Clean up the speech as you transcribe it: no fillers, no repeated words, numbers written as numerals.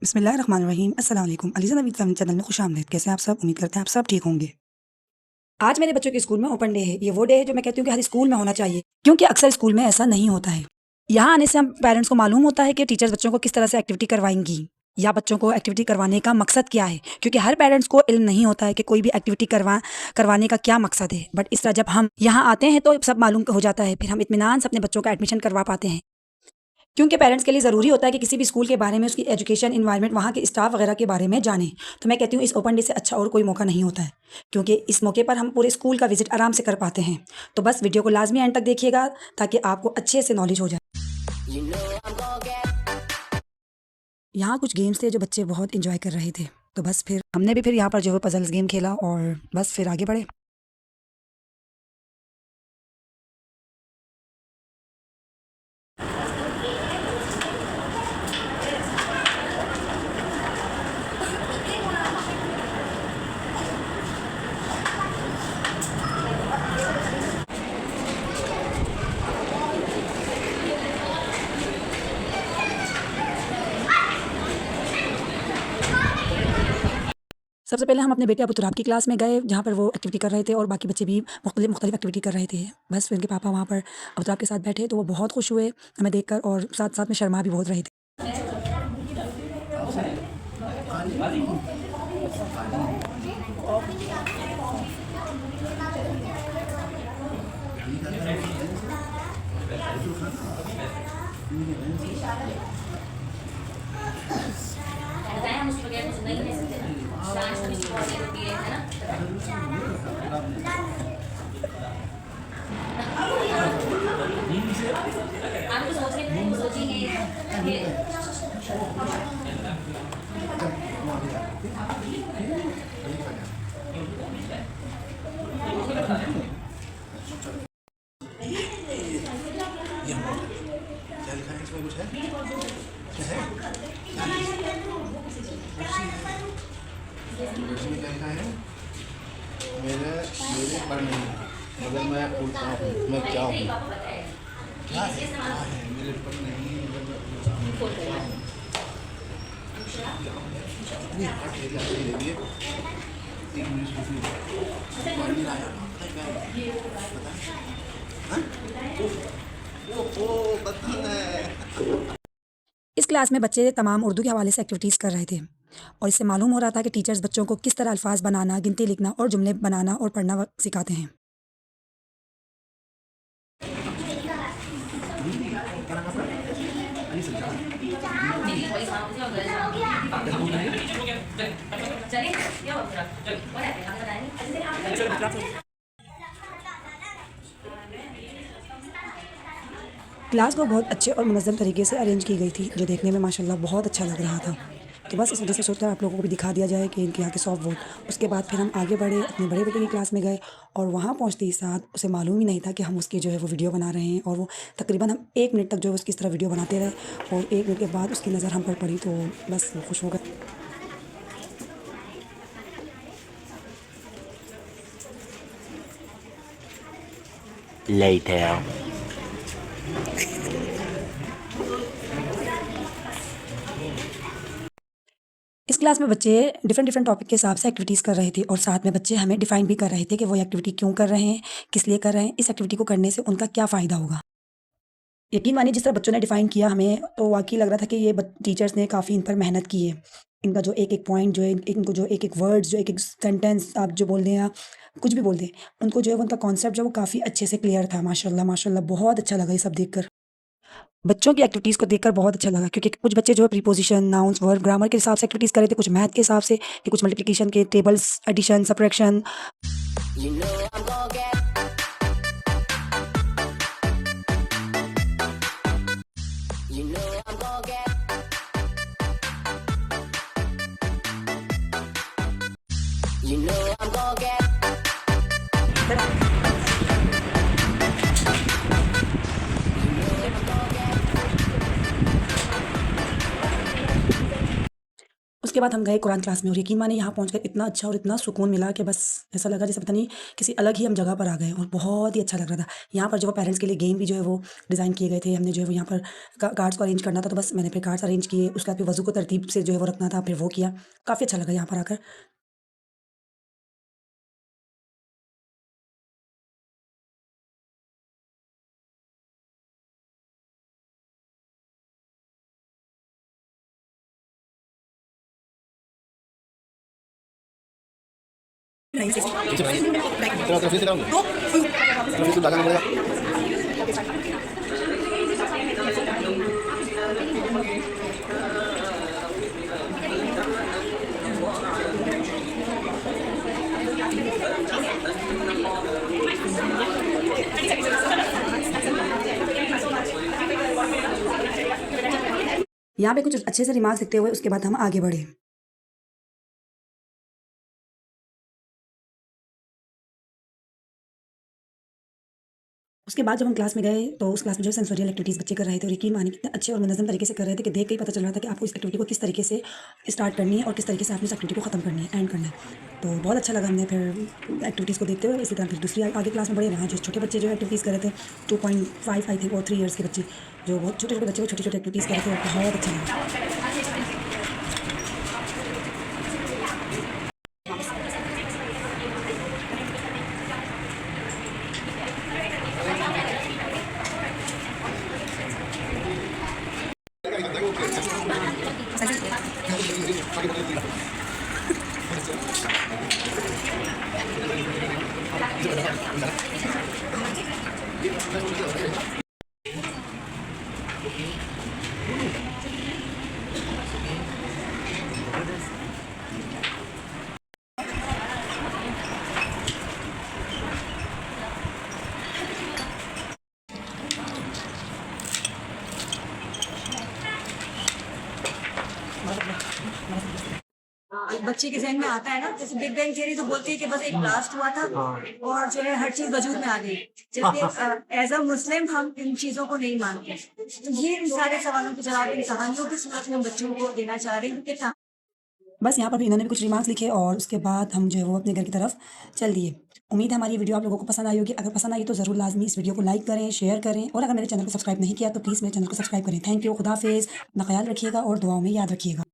बिस्मिल्लाहिर्रहमानिर्रहीम। अस्सलाम वालेकुम। अलीज़ा नवीद फैमिली चैनल में खुशामदीद। कैसे हैं आप सब? उम्मीद करते हैं आप सब ठीक होंगे। आज मेरे बच्चों के स्कूल में ओपन डे है। ये वो डे है जो मैं कहती हूँ कि हर स्कूल में होना चाहिए, क्योंकि अक्सर स्कूल में ऐसा नहीं होता है। यहाँ आने से हम पेरेंट्स को मालूम होता है कि टीचर्स बच्चों को किस तरह से एक्टिविटी करवाएँगी या बच्चों को एक्टिविटी करवाने का मकसद क्या है, क्योंकि हर पेरेंट्स को इल्म नहीं होता है कि कोई भी एक्टिविटी करवाने का क्या मकसद है। बट इस तरह जब हम यहाँ आते हैं तो सब मालूम हो जाता है, फिर हम इत्मीनान से अपने बच्चों का एडमिशन करवा पाते हैं। क्योंकि पेरेंट्स के लिए ज़रूरी होता है कि किसी भी स्कूल के बारे में, उसकी एजुकेशन एनवायरनमेंट, वहाँ के स्टाफ वगैरह के बारे में जानें। तो मैं कहती हूँ इस ओपन डे से अच्छा और कोई मौका नहीं होता है, क्योंकि इस मौके पर हम पूरे स्कूल का विज़िट आराम से कर पाते हैं। तो बस वीडियो को लाज़मी एंड तक देखिएगा ताकि आपको अच्छे से नॉलेज हो जाए। यहाँ कुछ गेम्स थे जो बच्चे बहुत एंजॉय कर रहे थे। तो बस फिर हमने भी फिर यहाँ पर जो है पज़ल्स गेम खेला और बस फिर आगे बढ़े। सबसे पहले हम अपने बेटे अबू तुराब की क्लास में गए, जहाँ पर वो एक्टिविटी कर रहे थे और बाकी बच्चे भी मुख्तलिफ एक्टिविटी कर रहे थे। बस फिर उनके पापा वहाँ पर अबू तुराब के साथ बैठे तो वो बहुत खुश हुए हमें देखकर और साथ-साथ में शर्मा भी बहुत रहे थे। हम उसको कुछ नहीं ले सकते, शांत से भी बहुत होती है ना। आप कुछ सोचेंगे इसमें क्या लिखा है? मेरे मेरे पर नहीं है, मगर मैं पूछता हूँ मैं क्या हूँ? क्या है मेरे पर नहीं है, मगर मैं पूछता हूँ क्या हूँ? इतनी हट है क्या ये इंग्लिश में वो बता है। इस क्लास में बच्चे तमाम उर्दू के हवाले से एक्टिविटीज़ कर रहे थे और इससे मालूम हो रहा था कि टीचर्स बच्चों को किस तरह अल्फाज बनाना, गिनती लिखना और जुमले बनाना और पढ़ना सिखाते हैं। क्लास को बहुत अच्छे और मुनज़्ज़म तरीके से अरेंज की गई थी, जो देखने में माशाल्लाह बहुत अच्छा लग रहा था। तो बस इस वजह से सोचा आप लोगों को भी दिखा दिया जाए कि इनके यहाँ के सॉफ्ट वुड। उसके बाद फिर हम आगे बढ़े, अपने बड़े बेटे की क्लास में गए और वहाँ पहुँचते ही साथ उसे मालूम ही नहीं था कि हम उसकी जो है वो वीडियो बना रहे हैं और वो तकरीबन हम 1 मिनट तक जो है उसकी इस तरह वीडियो बनाते रहे और 1 मिनट के बाद उसकी नज़र हम पर पड़ी तो बस वो खुश हो गए। Later. इस क्लास में बच्चे डिफरेंट टॉपिक के हिसाब से एक्टिविटीज़ कर रहे थे और साथ में बच्चे हमें डिफ़ाइन भी कर रहे थे कि वो एक्टिविटी क्यों कर रहे हैं, किस लिए कर रहे हैं, इस एक्टिविटी को करने से उनका क्या फ़ायदा होगा। यकीन मानिए जिस तरह बच्चों ने डिफ़ाइन किया हमें तो वाक़ई लग रहा था कि ये टीचर्स ने काफ़ी इन पर मेहनत की है। इनका जो एक-एक पॉइंट जो है, इनको जो एक-एक वर्ड्स, जो एक-एक सेंटेंस आप जो बोल दें या कुछ भी बोल दें, उनको जो है उनका कॉन्सेप्ट जो है वो काफ़ी अच्छे से क्लियर था। माशाल्लाह, माशाल्लाह बहुत अच्छा लगा ये सब देखकर। बच्चों की एक्टिविटीज़ को देखकर बहुत अच्छा लगा, क्योंकि कुछ बच्चे जो है प्रीपोज़िशन, नाउन्स, वर्ब, ग्रामर के हिसाब से एक्टिविटीज़ कर रहे थे, कुछ मैथ के हिसाब से, कि कुछ मल्टीप्लिकेशन के टेबल्स, एडिशन, सबट्रैक्शन। उसके बाद हम गए कुरान क्लास में और यकीन मानिए यहाँ पहुँच कर इतना अच्छा और इतना सुकून मिला कि बस ऐसा लगा जैसे पता नहीं किसी अलग ही हम जगह पर आ गए और बहुत ही अच्छा लग रहा था। यहाँ पर जो पेरेंट्स के लिए गेम भी जो है वो डिज़ाइन किए गए थे। हमने जो है वो यहाँ पर कार्ड्स को अरेंज करना था, तो बस मैंने फिर कार्ड्स अरेंज किए। उसके बाद फिर वज़ू को तरतीब से जो है वो रखना था, फिर वो किया। काफ़ी अच्छा लगा यहाँ पर आकर। तेरा तरफ से कराऊंगा तरफ से लगाना पड़ेगा। यहाँ पे कुछ अच्छे से रिमार्क्स लिखते हुए उसके बाद हम आगे बढ़े। उसके बाद जब हम क्लास में गए तो उस क्लास में जो है सेंसोरियल एक्टिविटीज़ बच्चे कर रहे थे और यकीन मानिए कितने अच्छे और मुनज़्ज़म तरीके से कर रहे थे कि देख के ही पता चल रहा था कि आपको इस एक्टिविटी को किस तरीके से स्टार्ट करनी है और किस तरीके से आपने इस एक्टिविटी को ख़त्म करनी है, एंड करना है। तो बहुत अच्छा लगा। हमने फिर एक्टिविटीज़ को देखते हुए इसी तरह फिर दूसरी आगे क्लास में बढ़े। वहाँ जो छोटे बच्चे जो एक्टिविटीज़ कर रहे थे 2.5 आई थिंक और 3 ईयर्स के बच्चे, जो बहुत छोटे-छोटे बच्चे वो छोटी-छोटी एक्टिविटीज़ कर रहे थे और बहुत अच्छा लगा। बच्चे के जहन में आता है ना, जैसे बिग बैंग थियरी तो बोलती है कि बस एक ब्लास्ट हुआ था और जो है हर चीज वजूद में आ गई। जैसे एज अ मुस्लिम हम इन चीजों को नहीं मानते, तो ये इन सारे सवालों के जवाब इन कहानियों की सूरत में हम बच्चों को देना चाह रहे हैं क्योंकि बस यहाँ पर भी इन्होंने भी कुछ रिमार्क्स लिखे और उसके बाद हम जो है वो अपने घर की तरफ चल दिए। उम्मीद है हमारी ये वीडियो आप लोगों को पसंद आई होगी। अगर पसंद आई तो ज़रूर लाजमी इस वीडियो को लाइक करें, शेयर करें और अगर मेरे चैनल को सब्सक्राइब नहीं किया तो प्लीज़ मेरे चैनल को सब्सक्राइब करें। थैंक यू, खुदा हाफिज़। अपना ख्याल रखिएगा और दुआओं में याद रखिएगा।